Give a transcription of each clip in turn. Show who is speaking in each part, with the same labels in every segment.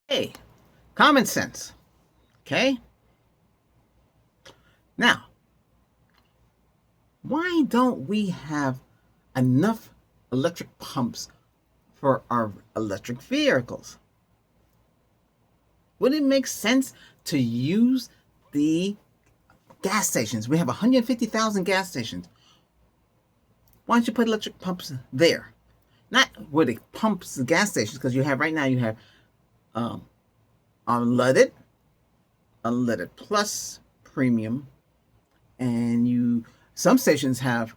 Speaker 1: Hey, common sense. Okay? Now, why don't we have enough electric pumps for our electric vehicles? Wouldn't it make sense to use the gas stations? We have 150,000 gas stations. Why don't you put electric pumps there? Not where the pumps, the gas stations, because you have right now, you have um, unleaded, unleaded plus, premium, and some stations have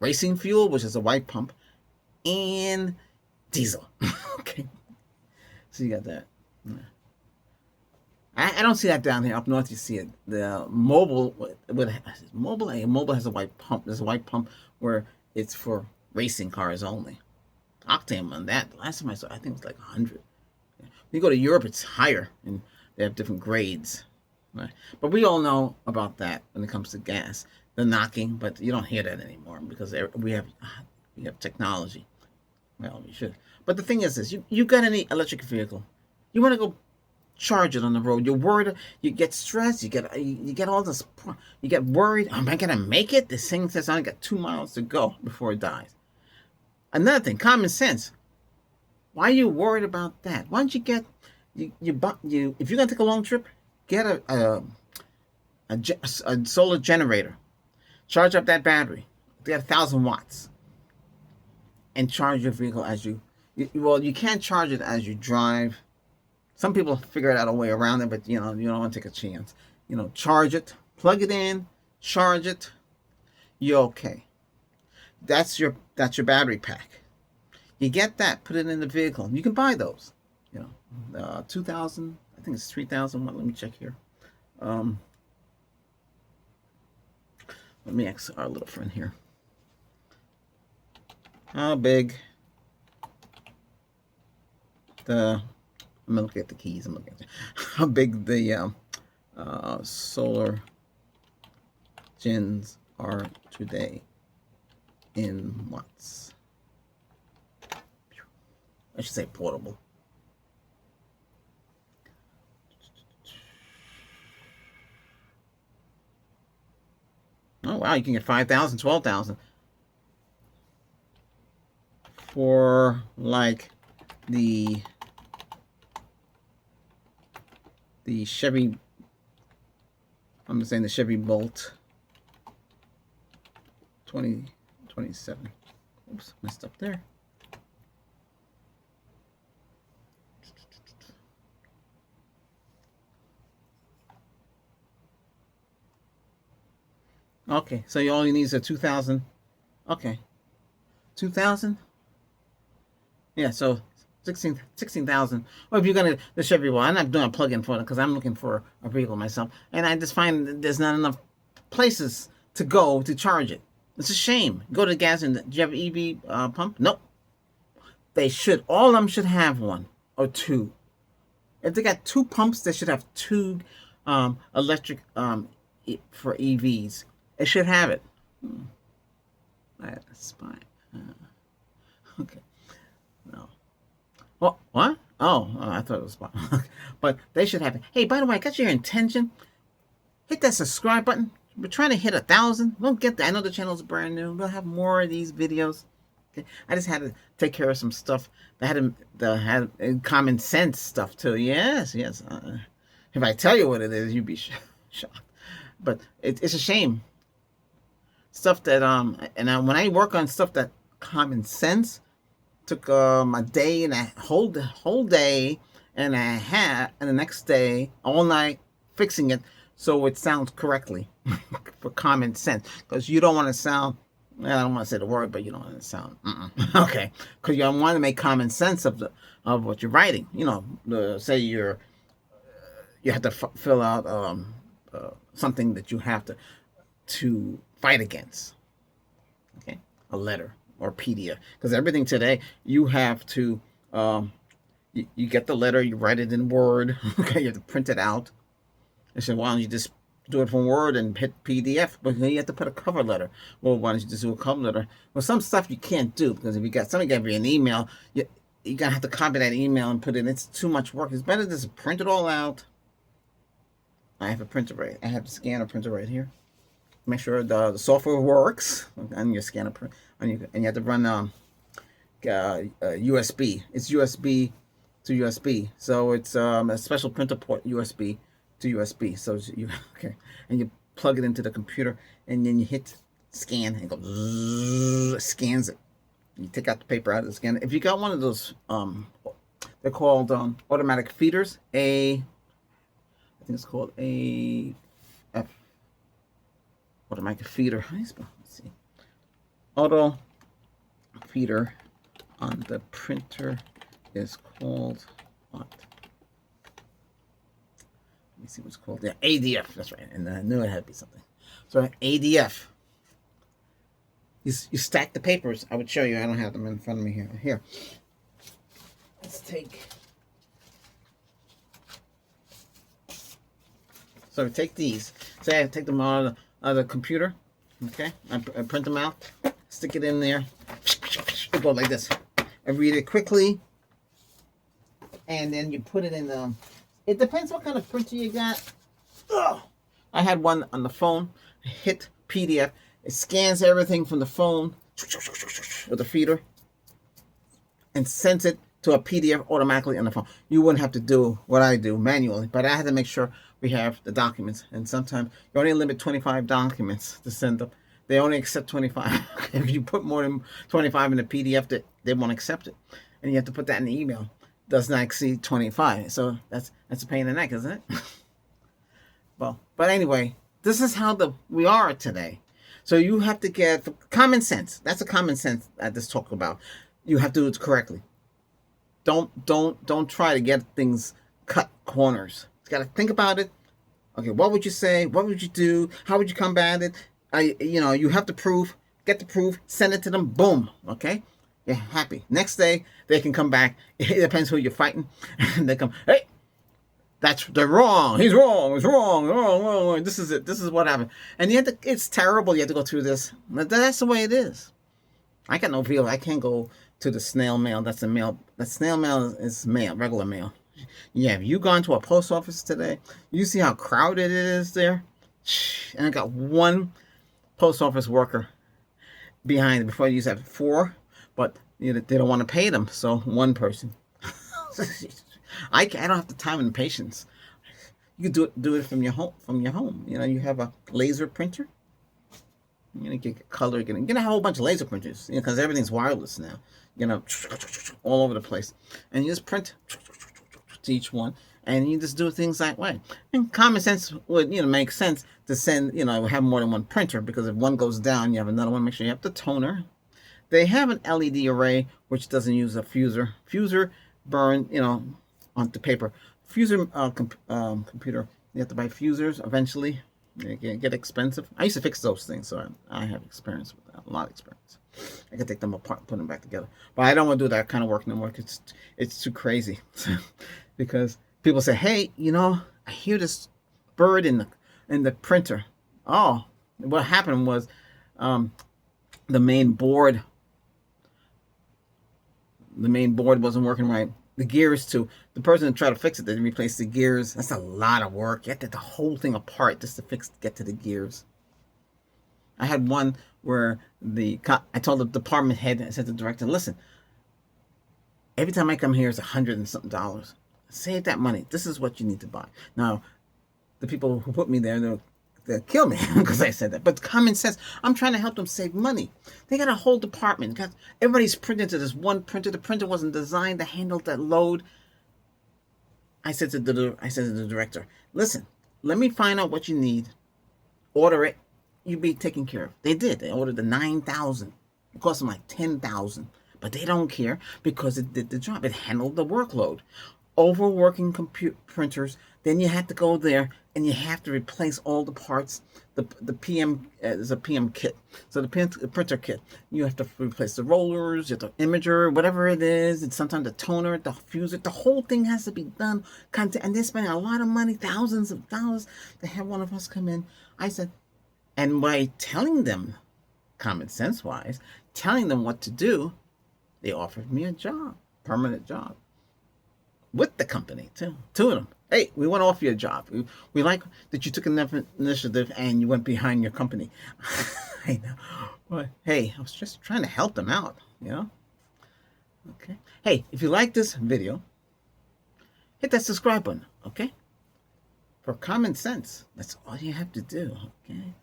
Speaker 1: racing fuel, which is a white pump, and diesel. Okay, so you got that. I don't see that down here up north. You see it. The mobile mobile has a white pump. There's a white pump where it's for racing cars only. Octane on that. The last time I saw, I think it was like 100. When you go to Europe, it's higher, and they have different grades. Right? But we all know about that when it comes to gas, the knocking. But you don't hear that anymore because we have technology. Well, we should. But the thing is this: you got any electric vehicle, you want to go charge it on the road. You're worried. You get stressed. You get all this. You get worried. Am I gonna make it? This thing says I only got 2 miles to go before it dies. Another thing, common sense. Why are you worried about that? Why don't you get you if you're gonna take a long trip, get a solar generator, charge up that battery, get 1,000 watts, and charge your vehicle as well, you can't charge it as you drive. Some people figure out a way around it, but you don't want to take a chance. Charge it, plug it in, charge it. You're okay. That's your battery pack. You get that, put it in the vehicle. You can buy those. 2,000. I think it's 3,000. Let me check here. Let me ask our little friend here. How big? I'm gonna look at the keys. I'm looking at how big the solar gens are today in watts. I should say portable. Oh wow, you can get 5,000, 12,000 for like the Chevy. I'm just saying the Chevy Bolt 2027. Oops, messed up there. Okay, so you only need a 2,000. Okay, 2,000. Yeah, so 16,000. Or if you're gonna the Chevy, well, I'm not doing a plug-in for it because I'm looking for a vehicle myself, and I just find that there's not enough places to go to charge it. It's a shame. Go to the gas and do you have an EV pump? Nope. They should. All of them should have one or two. If they got 2 pumps, they should have 2 electric for EVs. It should have it. That's fine. Okay. No. What? Oh, I thought it was fine. But they should have it. Hey, by the way, I got your intention. Hit that subscribe button. We're trying to hit 1,000. We'll get there. I know the channel's brand new. We'll have more of these videos. Okay. I just had to take care of some stuff that had common sense stuff too. Yes. If I tell you what it is, you'd be shocked. But it's a shame. Stuff that when I work on stuff that common sense, took a day and a whole day and a half, and the next day all night fixing it so it sounds correctly for common sense, because you don't want to sound. I don't want to say the word, but you don't want to sound okay, because you want to make common sense of what you're writing. Say you have to fill out something that you have to fight against. Okay, a letter or PDF, because everything today you have to you get the letter, you write it in Word. Okay, you have to print it out. I said, why don't you just do it from Word and hit PDF? But then you have to put a cover letter. Well, why don't you just do a cover letter? Well, some stuff you can't do, because if somebody gave you an email, you're going to have to copy that email and put it in. It's too much work. It's better to just print it all out. I have a printer right. I have the scanner printer right here. Make sure the software works on your scanner print. And you have to run USB. It's USB to USB. So it's a special printer port, USB to USB. So you okay, and you plug it into the computer, and then you hit scan, and it goes scans it. You take out the paper out of the scanner. If you got one of those, they're called automatic feeders. I think it's called AF. Automatic feeder. How do you spell? Let's see. Auto feeder on the printer is called what? Let me see what's called. Yeah, ADF. That's right. And I knew it had to be something. So ADF. You stack the papers. I would show you. I don't have them in front of me here. Here. Let's take. So take these. Say I take them out of the computer. Okay. I print them out. Stick it in there. Go like this. I read it quickly. And then you put it in the. It depends what kind of printer you got. Ugh. I had one on the phone. I hit PDF. It scans everything from the phone with a feeder and sends it to a PDF automatically on the phone. You wouldn't have to do what I do manually, but I had to make sure we have the documents. And sometimes you only limit 25 documents to send them. They only accept 25. If you put more than 25 in the PDF, they won't accept it. And you have to put that in the email. Does not exceed 25. So that's a pain in the neck, isn't it? Well, but anyway, this is how we are today. So you have to get common sense. That's a common sense I just talk about. You have to do it correctly. Don't try to get things cut corners. You got to think about it. Okay, what would you say? What would you do? How would you combat it? You have the proof. Get the proof. Send it to them. Boom. Okay, you're happy. Next day they can come back. It depends who you're fighting. And they come, hey, they're wrong. He's wrong. He's wrong. This is it. This is what happened. And it's terrible. You have to go through this. But that's the way it is. I got no feel. I can't go to the snail mail. That's the mail. The snail mail is mail, regular mail. Yeah, have you gone to a post office today? You see how crowded it is there? And I got one post office worker behind it. Before you used to have 4, but they don't want to pay them. So one person. I don't have the time and the patience. You can do it from your home. You have a laser printer. Get color. You're gonna have a whole bunch of laser printers. Because everything's wireless now. All over the place, and you just print to each one, and you just do things that way. And common sense would make sense to send have more than one printer, because if one goes down, you have another one. Make sure you have the toner. They have an LED array which doesn't use a fuser. Fuser burn onto paper. Fuser computer, you have to buy fusers eventually. They get expensive. I used to fix those things, so I have experience with that, a lot of experience. I can take them apart and put them back together. But I don't want to do that kind of work no more, because it's too crazy. Because people say, hey, I hear this bird in the printer. Oh, what happened was the main board wasn't working right. The gears too. The person that tried to fix it, they replaced the gears. That's a lot of work. You have to take the whole thing apart just to get to the gears. I had one where I told the department head, I said to the director, listen, every time I come here, it's $100 and something. Save that money. This is what you need to buy. Now, the people who put me there, they'll kill me because I said that. But common sense, I'm trying to help them save money. They got a whole department. Everybody's printing to this one printer. The printer wasn't designed to handle that load. I said to the director, listen, let me find out what you need. Order it. You'll be taken care of. They did. They ordered the 9,000. It cost them like 10,000. But they don't care, because it did the job. It handled the workload. Overworking printers, then you have to go there and you have to replace all the parts. The PM is a PM kit. So the printer kit, you have to replace the rollers, the imager, whatever it is. And sometimes the toner, the fuser, the whole thing has to be done. And they're spending a lot of money, thousands of dollars, to have one of us come in. I said, and by telling them, common sense wise, telling them what to do, they offered me a job. permanent job with the company too. Two of them. Hey, we want to offer you a job. We like that you took an initiative and you went behind your company. I know. But hey, I was just trying to help them out, you know? Okay. Hey, if you like this video, hit that subscribe button, okay? For common sense. That's all you have to do, okay?